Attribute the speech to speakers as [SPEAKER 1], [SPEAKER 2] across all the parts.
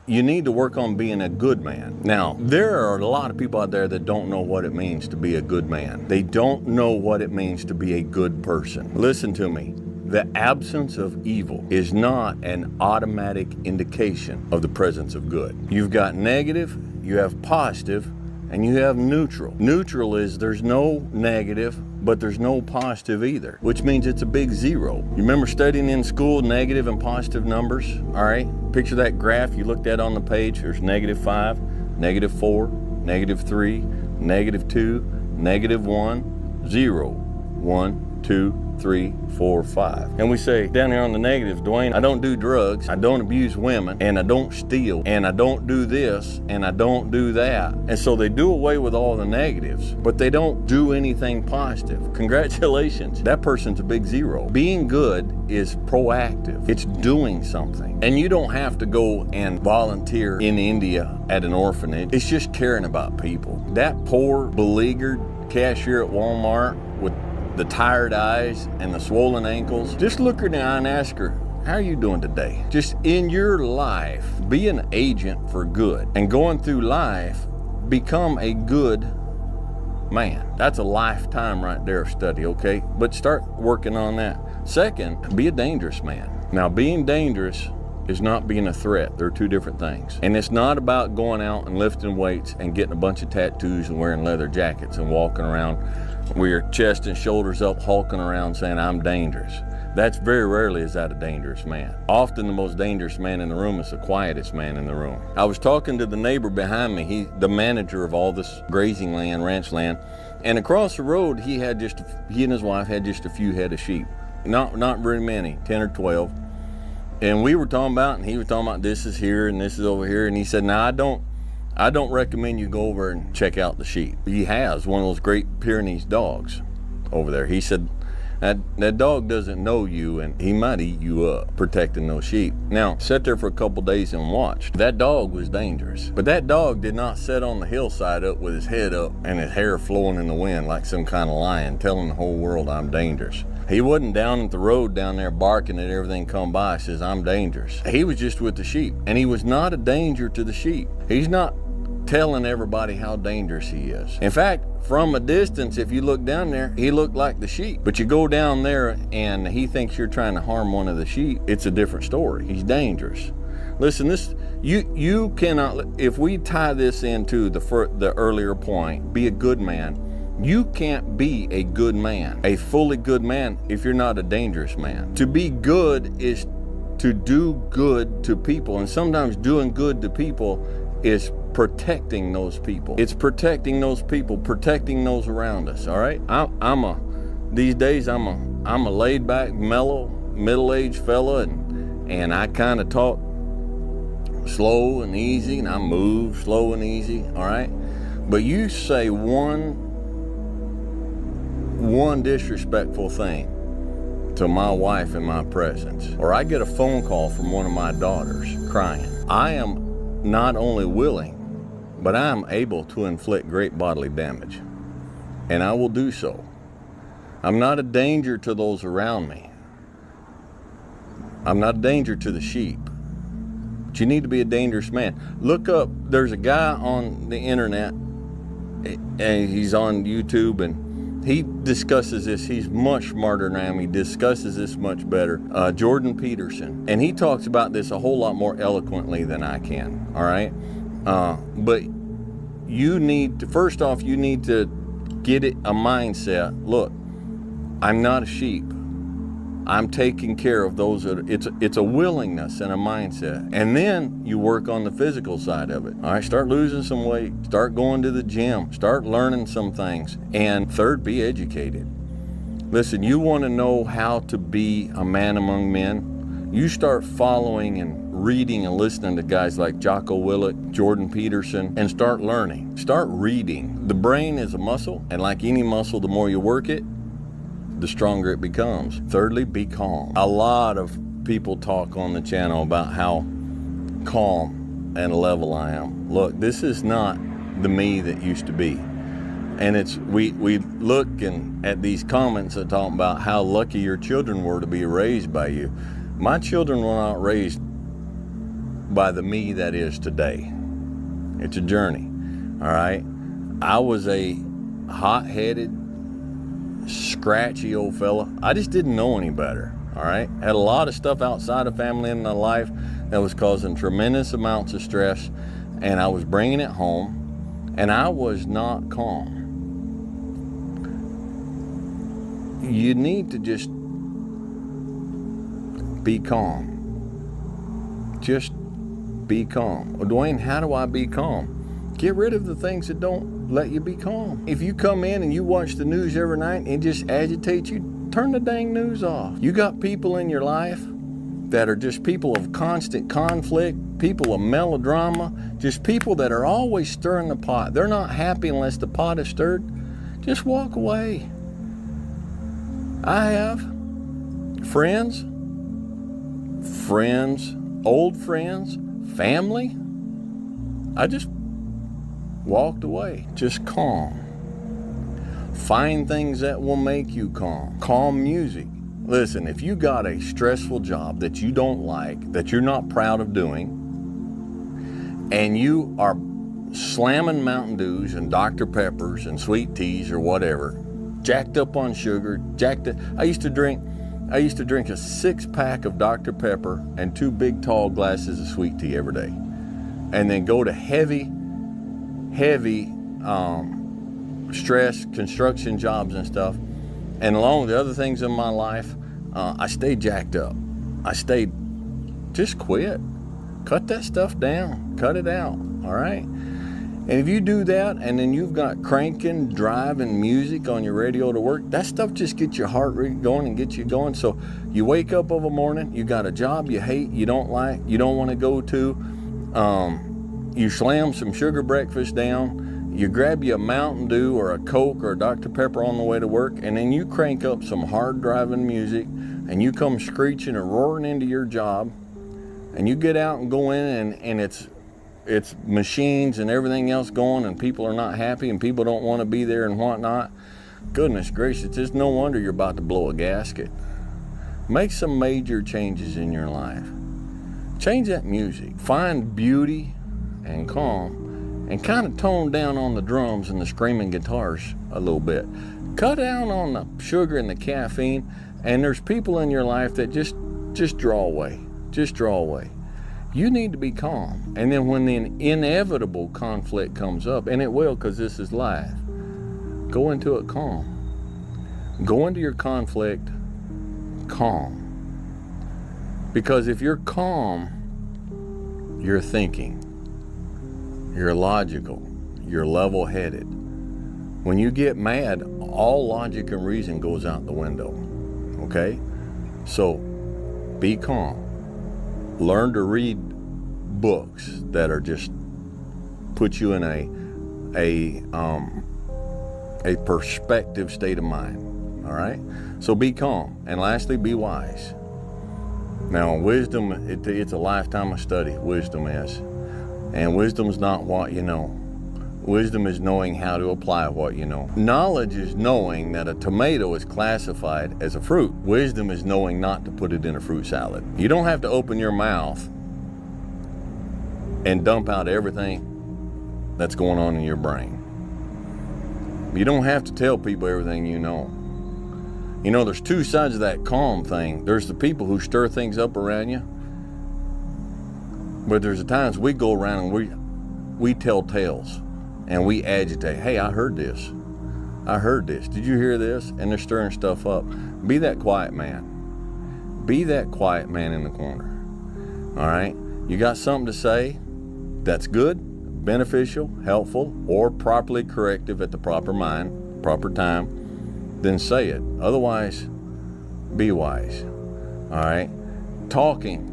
[SPEAKER 1] you need to work on being a good man. Now, there are a lot of people out there that don't know what it means to be a good man. They don't know what it means to be a good person. Listen to me. The absence of evil is not an automatic indication of the presence of good. You've got negative, you have positive, and you have neutral. Neutral is there's no negative, but there's no positive either, which means it's a big zero. You remember studying in school negative and positive numbers? All right, picture that graph you looked at on the page. There's -5, -4, -3, -2, -1, 0, 1, 2, 3, 4, 5. And we say down here on the negatives, DeWayne, I don't do drugs, I don't abuse women, and I don't steal, and I don't do this, and I don't do that. And so they do away with all the negatives, but they don't do anything positive. Congratulations, that person's a big zero. Being good is proactive. It's doing something. And you don't have to go and volunteer in India at an orphanage. It's just caring about people. That poor, beleaguered cashier at Walmart with the tired eyes and the swollen ankles, just look her in the eye and ask her, how are you doing today? Just in your life, be an agent for good. And going through life, become a good man. That's a lifetime right there of study, okay? But start working on that. Second, be a dangerous man. Now, being dangerous is not being a threat. They're two different things. And it's not about going out and lifting weights and getting a bunch of tattoos and wearing leather jackets and walking around with your chest and shoulders up, hulking around saying, I'm dangerous. That's very rarely is that a dangerous man. Often the most dangerous man in the room is the quietest man in the room. I was talking to the neighbor behind me, he's the manager of all this grazing land, ranch land, and across the road he and his wife had just a few head of sheep. Not very many, 10 or 12. And we were talking about, and he was talking about this is here and this is over here, and he said, now I don't recommend you go over and check out the sheep. He has one of those Great Pyrenees dogs over there. He said, that dog doesn't know you and he might eat you up protecting those sheep. Now, sat there for a couple days and watched. That dog was dangerous. But that dog did not sit on the hillside up with his head up and his hair flowing in the wind like some kind of lion telling the whole world I'm dangerous. He wasn't down at the road down there barking at everything come by, says I'm dangerous. He was just with the sheep, and he was not a danger to the sheep. He's not telling everybody how dangerous he is. In fact, from a distance, if you look down there, he looked like the sheep. But you go down there and he thinks you're trying to harm one of the sheep, it's a different story. He's dangerous. Listen, you cannot, if we tie this into the earlier point, be a good man, you can't be a good man, a fully good man, if you're not a dangerous man. To be good is to do good to people, and sometimes doing good to people is protecting those people. It's protecting those people, protecting those around us, all right? These days I'm a laid back, mellow, middle-aged fella, and I kind of talk slow and easy, and I move slow and easy, all right? But you say one disrespectful thing to my wife in my presence, or I get a phone call from one of my daughters crying, I am not only willing, but I am able to inflict great bodily damage, and I will do so. I'm not a danger to those around me. I'm not a danger to the sheep, but you need to be a dangerous man. Look up, there's a guy on the internet, and he's on YouTube, and he discusses this. He's much smarter than I am. He discusses this much better. Jordan Peterson. And he talks about this a whole lot more eloquently than I can, all right? But you need to, first off, you need to get it a mindset. Look, I'm not a sheep. I'm taking care of those that, it's a willingness and a mindset. And then you work on the physical side of it. All right, start losing some weight, start going to the gym, start learning some things. And third, be educated. Listen, you want to know how to be a man among men? You start following and reading and listening to guys like Jocko Willett, Jordan Peterson, and start learning. Start reading. The brain is a muscle, and like any muscle, the more you work it, the stronger it becomes. Thirdly, be calm. A lot of people talk on the channel about how calm and level I am. Look, this is not the me that used to be. And it's we look at these comments that talk about how lucky your children were to be raised by you. My children were not raised by the me that is today. It's a journey, all right? I was a hot-headed, scratchy old fella. I just didn't know any better, all right? Had a lot of stuff outside of family in my life that was causing tremendous amounts of stress, and I was bringing it home, and I was not calm. You need to just be calm. Just be calm. Well, DeWayne, how do I be calm? Get rid of the things that don't let you be calm. If you come in and you watch the news every night and it just agitates you, turn the dang news off. You got people in your life that are just people of constant conflict, people of melodrama, just people that are always stirring the pot. They're not happy unless the pot is stirred. Just walk away. I have friends, old friends, family. I just walked away. Just calm. Find things that will make you calm. Calm music. Listen, if you got a stressful job that you don't like, that you're not proud of doing, and you are slamming Mountain Dews and Dr. Peppers and sweet teas or whatever, jacked up on sugar, I used to drink a 6-pack of Dr. Pepper and 2 big tall glasses of sweet tea every day. And then go to heavy stress, construction jobs and stuff. And along with the other things in my life, I stayed jacked up. Just quit. Cut that stuff down. Cut it out, all right? And if you do that, and then you've got cranking, driving music on your radio to work, that stuff just gets your heart rate going and gets you going. So you wake up of a morning, you got a job you hate, you don't like, you don't want to go to. You slam some sugar breakfast down, you grab you a Mountain Dew or a Coke or a Dr. Pepper on the way to work, and then you crank up some hard driving music, and you come screeching or roaring into your job, and you get out and go in, and it's machines and everything else going, and people are not happy and people don't want to be there and whatnot. Goodness gracious, it's no wonder you're about to blow a gasket. Make some major changes in your life. Change that music. Find beauty and calm, and kind of tone down on the drums and the screaming guitars a little bit. Cut down on the sugar and the caffeine, and there's people in your life that just draw away. Just draw away. You need to be calm. And then when the inevitable conflict comes up, and it will, because this is life, go into it calm. Go into your conflict calm. Because if you're calm, you're thinking, you're logical, you're level-headed. When you get mad, all logic and reason goes out the window, okay? So be calm. Learn to read books that are just put you in a perspective state of mind, all right? So be calm. And lastly, be wise. Now, wisdom, it's a lifetime of study, wisdom is. And wisdom's not what you know. Wisdom is knowing how to apply what you know. Knowledge is knowing that a tomato is classified as a fruit. Wisdom is knowing not to put it in a fruit salad. You don't have to open your mouth and dump out everything that's going on in your brain. You don't have to tell people everything you know. You know, there's 2 sides of that calm thing. There's the people who stir things up around you, but there's the times we go around and we tell tales. And we agitate. Hey, I heard this. Did you hear this? And they're stirring stuff up. Be that quiet man. Be that quiet man in the corner. All right? You got something to say that's good, beneficial, helpful, or properly corrective at the proper time, then say it. Otherwise, be wise. All right? Talking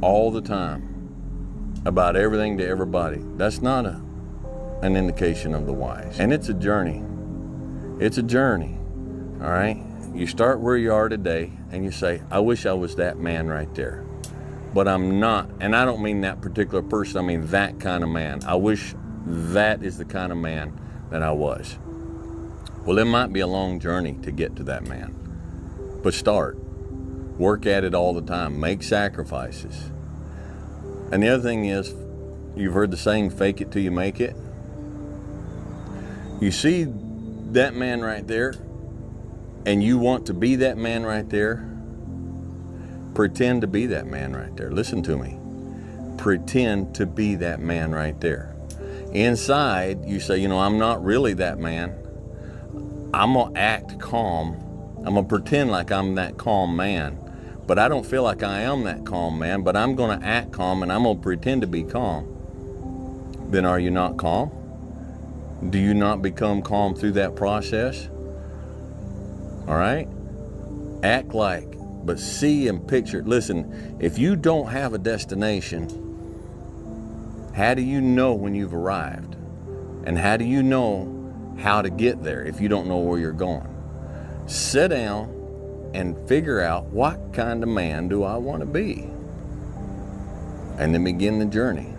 [SPEAKER 1] all the time about everything to everybody, that's not an indication of the wise. And it's a journey. It's a journey, all right? You start where you are today and you say, I wish I was that man right there. But I'm not, and I don't mean that particular person, I mean that kind of man. I wish that is the kind of man that I was. Well, it might be a long journey to get to that man, but start. Work at it all the time. Make sacrifices. And the other thing is, you've heard the saying, fake it till you make it. You see that man right there, and you want to be that man right there, pretend to be that man right there. Listen to me. Pretend to be that man right there. Inside, you say, you know, I'm not really that man. I'm going to act calm. I'm going to pretend like I'm that calm man. But I don't feel like I am that calm man, but I'm going to act calm and I'm going to pretend to be calm. Then are you not calm? Do you not become calm through that process? All right? Act like, but see and picture. Listen, if you don't have a destination, how do you know when you've arrived? And how do you know how to get there if you don't know where you're going? Sit down and figure out, what kind of man do I want to be? And then begin the journey.